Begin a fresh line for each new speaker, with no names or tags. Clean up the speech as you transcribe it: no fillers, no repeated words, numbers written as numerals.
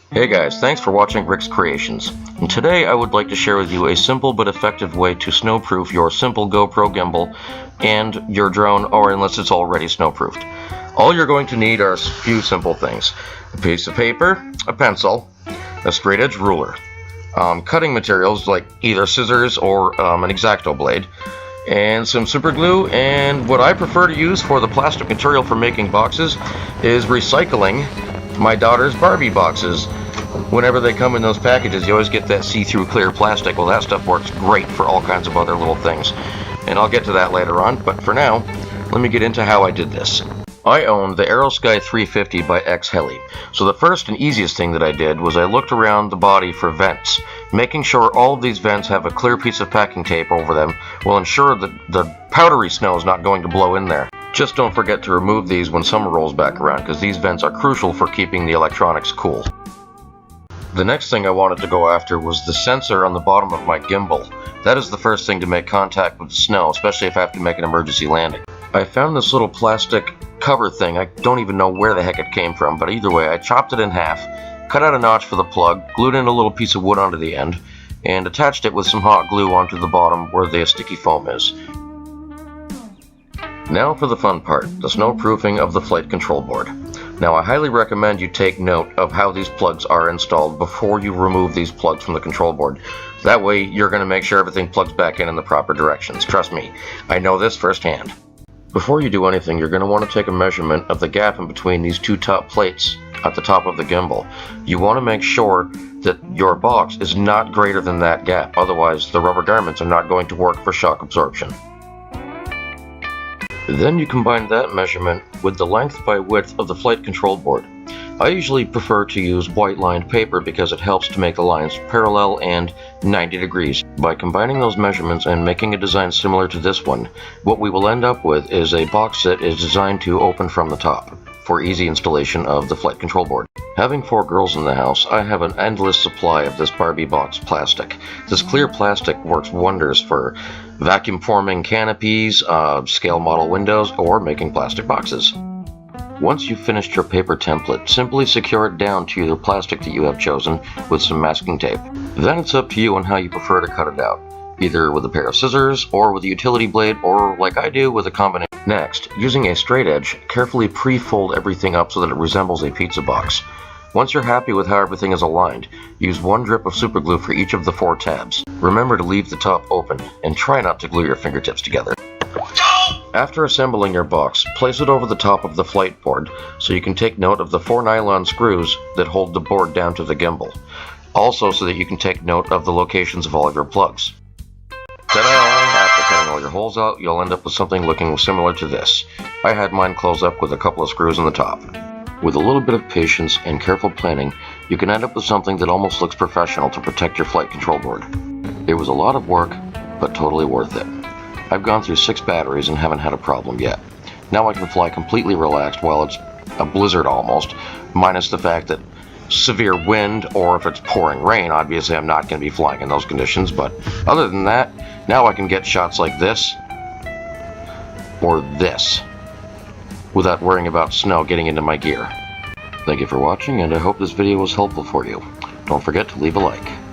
Hey guys, thanks for watching Rick's Creations. And today I would like to share with you a simple but effective way to snowproof your simple GoPro gimbal and your drone, or unless it's already snowproofed. All you're going to need are a few simple things. A piece of paper, a pencil, a straight edge ruler, cutting materials like either scissors or an X-Acto blade, and some super glue. And what I prefer to use for the plastic material for making boxes is recycling my daughter's Barbie boxes. Whenever they come in those packages, you always get that see-through clear plastic. Well, that stuff works great for all kinds of other little things, and I'll get to that later on. But for now, let me get into how I did this. I own the Aerosky 350 by X Heli. So the first and easiest thing that I did was I looked around the body for vents. Making sure all of these vents have a clear piece of packing tape over them will ensure that the powdery snow is not going to blow in there. Just don't forget to remove these when summer rolls back around, because these vents are crucial for keeping the electronics cool. The next thing I wanted to go after was the sensor on the bottom of my gimbal. That is the first thing to make contact with the snow, especially if I have to make an emergency landing. I found this little plastic cover thing. I don't even know where the heck it came from, but either way, I chopped it in half, cut out a notch for the plug, glued in a little piece of wood onto the end, and attached it with some hot glue onto the bottom where the sticky foam is. Now for the fun part, the snowproofing of the flight control board. Now I highly recommend you take note of how these plugs are installed before you remove these plugs from the control board. That way you're going to make sure everything plugs back in the proper directions. Trust me, I know this firsthand. Before you do anything, you're going to want to take a measurement of the gap in between these two top plates at the top of the gimbal. You want to make sure that your box is not greater than that gap, otherwise the rubber garments are not going to work for shock absorption. Then you combine that measurement with the length by width of the flight control board. I usually prefer to use white lined paper because it helps to make the lines parallel and 90 degrees. By combining those measurements and making a design similar to this one, what we will end up with is a box that is designed to open from the top for easy installation of the flight control board. Having 4 girls in the house, I have an endless supply of this Barbie box plastic. This clear plastic works wonders for vacuum forming canopies, scale model windows, or making plastic boxes. Once you've finished your paper template, simply secure it down to the plastic that you have chosen with some masking tape. Then it's up to you on how you prefer to cut it out, either with a pair of scissors, or with a utility blade, or like I do, with a combination. Next, using a straight edge, carefully pre-fold everything up so that it resembles a pizza box. Once you're happy with how everything is aligned, use 1 drip of super glue for each of the 4 tabs. Remember to leave the top open, and try not to glue your fingertips together. After assembling your box, place it over the top of the flight board so you can take note of the 4 nylon screws that hold the board down to the gimbal. Also so that you can take note of the locations of all of your plugs. Ta-da! After cutting all your holes out, you'll end up with something looking similar to this. I had mine close up with a couple of screws in the top. With a little bit of patience and careful planning, you can end up with something that almost looks professional to protect your flight control board. It was a lot of work, but totally worth it. I've gone through 6 batteries and haven't had a problem yet. Now I can fly completely relaxed while it's a blizzard almost, minus the fact that severe wind, or if it's pouring rain, obviously I'm not going to be flying in those conditions, but other than that, now I can get shots like this, or this, without worrying about snow getting into my gear. Thank you for watching, and I hope this video was helpful for you. Don't forget to leave a like.